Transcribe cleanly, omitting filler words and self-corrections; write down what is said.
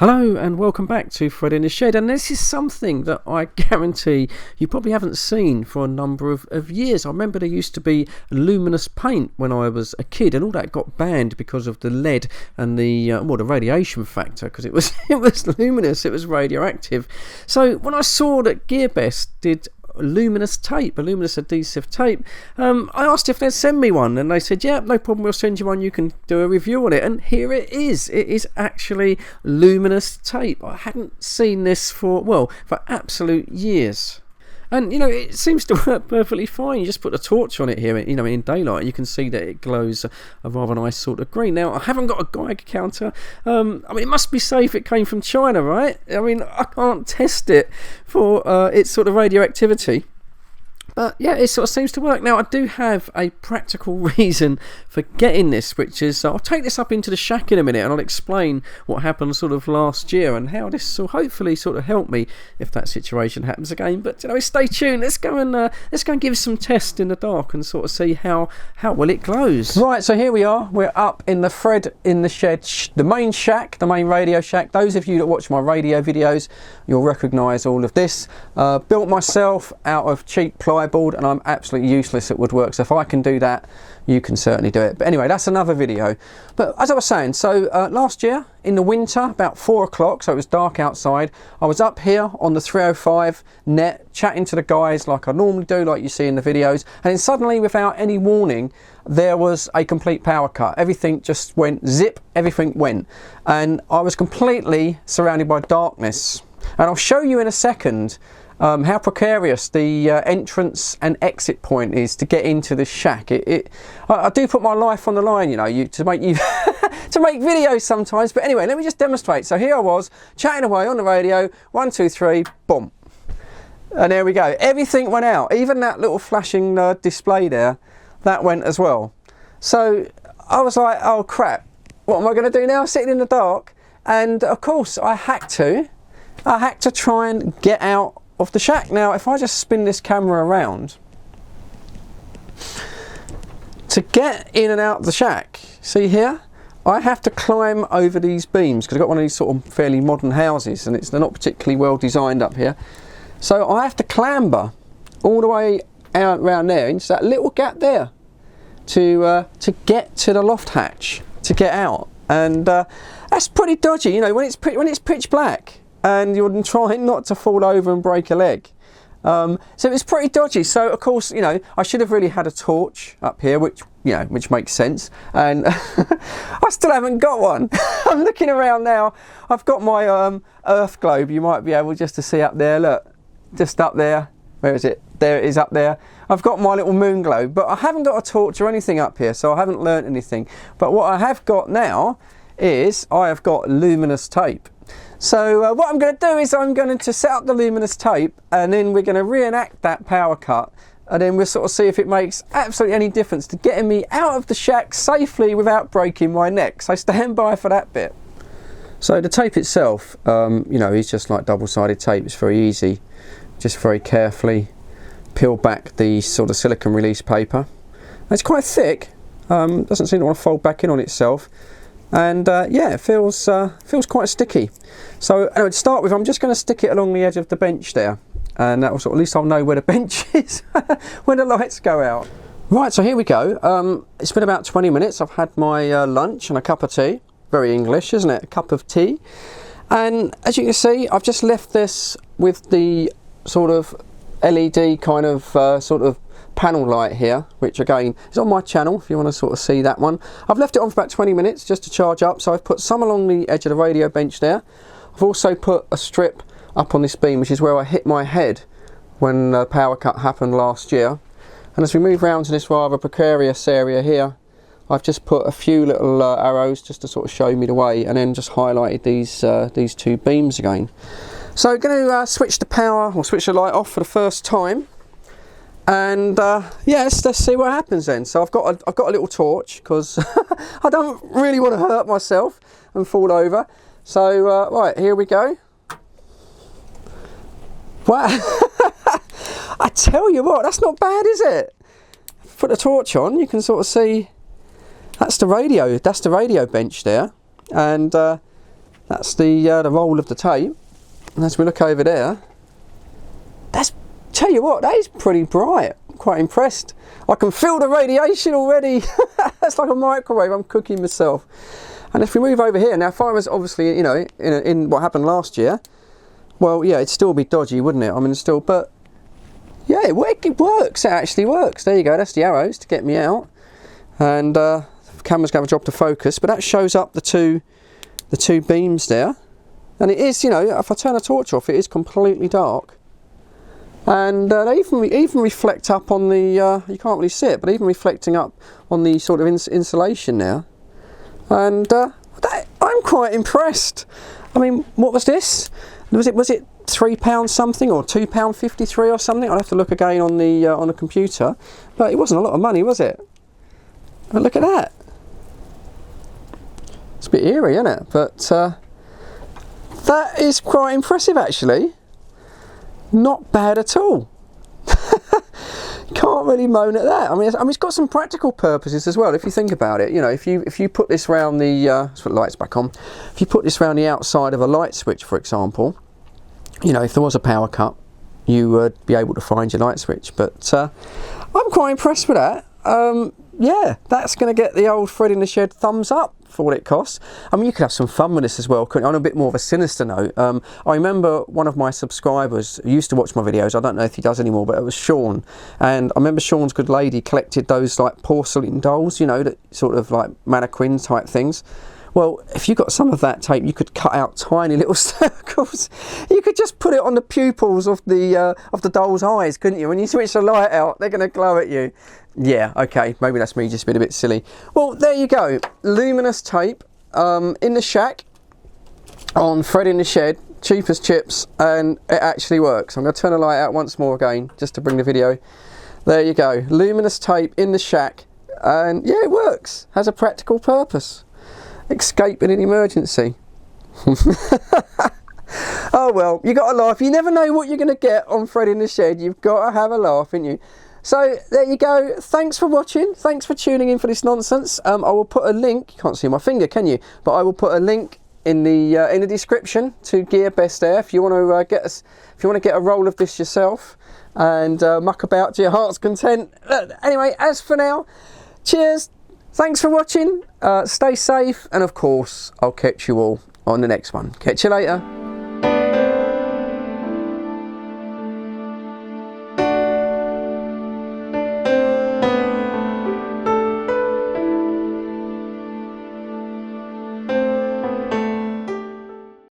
Hello and welcome back to Fred in the Shed, and this is something that I guarantee you probably haven't seen for a number of years. I remember there used to be luminous paint when I was a kid, and all that got banned because of the lead and the radiation factor, because it was luminous, it was radioactive. So when I saw that Gearbest did luminous tape, a luminous adhesive tape, I asked if they'd send me one, and they said, yeah, no problem, we'll send you one, you can do a review on it. And here it is actually luminous tape. I hadn't seen this for absolute years. And it seems to work perfectly fine. You just put a torch on it here, in daylight, and you can see that it glows a rather nice sort of green. Now, I haven't got a Geiger counter. It must be safe. It came from China, right? I can't test it for its sort of radioactivity. But yeah, it sort of seems to work. Now, I do have a practical reason for getting this, which is I'll take this up into the shack in a minute, and I'll explain what happened sort of last year and how this will hopefully sort of help me if that situation happens again. But stay tuned. Let's go and give some tests in the dark and sort of see how well it glows. Right, so here we are. We're up in the Fred in the Shed, the main shack, the main radio shack. Those of you that watch my radio videos, you'll recognise all of this. Built myself out of cheap plywood, and I'm absolutely useless at woodwork, so if I can do that, you can certainly do it. But anyway, that's another video. But as I was saying, so last year in the winter, about 4 o'clock, so it was dark outside, I was up here on the 305 net chatting to the guys like I normally do, like you see in the videos, and then suddenly, without any warning, there was a complete power cut. Everything just went zip, everything went, and I was completely surrounded by darkness. And I'll show you in a second how precarious the entrance and exit point is to get into the shack. I do put my life on the line, to make to make videos sometimes. But anyway, let me just demonstrate. So here I was chatting away on the radio. 1, 2, 3, boom, and there we go. Everything went out. Even that little flashing display there, that went as well. So I was like, oh crap, what am I going to do now? Sitting in the dark, and of course I had to try and get out of the shack. Now, if I just spin this camera around to get in and out of the shack, see here, I have to climb over these beams because I've got one of these sort of fairly modern houses, and they're not particularly well designed up here. So I have to clamber all the way out around there into that little gap there to get to the loft hatch to get out, and that's pretty dodgy, when it's pitch black and you're trying not to fall over and break a leg. So it's pretty dodgy. So of course, I should have really had a torch up here, which makes sense. And I still haven't got one. I'm looking around now. I've got my Earth globe. You might be able just to see up there. Look, just up there. Where is it? There it is up there. I've got my little moon globe, but I haven't got a torch or anything up here, so I haven't learnt anything. But what I have got now is I have got luminous tape. So what I'm going to do is I'm going to set up the luminous tape, and then we're going to reenact that power cut, and then we'll sort of see if it makes absolutely any difference to getting me out of the shack safely without breaking my neck. So stand by for that bit. So the tape itself, is just like double-sided tape. It's very easy. Just very carefully peel back the sort of silicone release paper. It's quite thick. Doesn't seem to want to fold back in on itself. And yeah, it feels quite sticky. So anyway, to start with, I'm just going to stick it along the edge of the bench there, and that will at least I'll know where the bench is when the lights go out. Right, so here we go. It's been about 20 minutes. I've had my lunch and a cup of tea. Very English, isn't it? A cup of tea. And as you can see, I've just left this with the sort of LED kind of sort of panel light here, which again is on my channel if you want to sort of see that one. I've left it on for about 20 minutes just to charge up, so I've put some along the edge of the radio bench there. I've also put a strip up on this beam, which is where I hit my head when the power cut happened last year. And as we move around to this rather precarious area here, I've just put a few little arrows just to sort of show me the way, and then just highlighted these two beams again. So I'm going to switch the light off for the first time. And yeah, let's see what happens then. So I've got a little torch because I don't really want to hurt myself and fall over. So right, here we go. Wow, I tell you what, that's not bad, is it? Put the torch on, you can sort of see that's the radio bench there, and That's the roll of the tape. And as we look over there, tell you what, that is pretty bright. I'm quite impressed. I can feel the radiation already. That's like a microwave. I'm cooking myself. And if we move over here, now if I was obviously, you know, in what happened last year, well, yeah, it'd still be dodgy, wouldn't it? I mean, still, but yeah, it works. It actually works. There you go. That's the arrows to get me out. And the camera's going to drop to focus, but that shows up the two beams there. And it is, you know, if I turn a torch off, it is completely dark. And they even reflect up on the, you can't really see it, but even reflecting up on the sort of insulation now. And I'm quite impressed. I mean, what was this? Was it £3 something or £2.53 or something? I'll have to look again on the computer. But it wasn't a lot of money, was it? But look at that. It's a bit eerie, isn't it? But that is quite impressive, actually. Not bad at all. Can't really moan at that. I mean, it's got some practical purposes as well. If you think about it, you know, if you put this round the let's put the lights back on. If you put this round the outside of a light switch, for example, you know, if there was a power cut, you would be able to find your light switch. But I'm quite impressed with that. Yeah, that's going to get the old Fred in the Shed thumbs up for what it costs. I mean, you could have some fun with this as well. On a bit more of a sinister note, I remember one of my subscribers who used to watch my videos, I don't know if he does anymore, but it was Sean. And I remember Sean's good lady collected those like porcelain dolls, you know, that sort of like mannequin type things. Well, if you got some of that tape, you could cut out tiny little circles. You could just put it on the pupils of the doll's eyes, couldn't you? When you switch the light out, they're going to glow at you. Yeah, okay, maybe that's me just being a bit silly. Well, there you go. Luminous tape in the shack on Fred in the Shed, cheap as chips, and it actually works. I'm going to turn the light out once more again, just to bring the video. There you go. Luminous tape in the shack, and yeah, it works. Has a practical purpose. Escape in an emergency. Oh well, you got to laugh. You never know what you're going to get on Fred in the Shed. You've got to have a laugh, haven't you? So there you go. Thanks for watching. Thanks for tuning in for this nonsense. I will put a link. You can't see my finger, can you? But I will put a link in the description to Gear Best Air if you want to get a roll of this yourself and muck about to your heart's content. Anyway, as for now, cheers. Thanks for watching. Stay safe, and of course, I'll catch you all on the next one. Catch you later.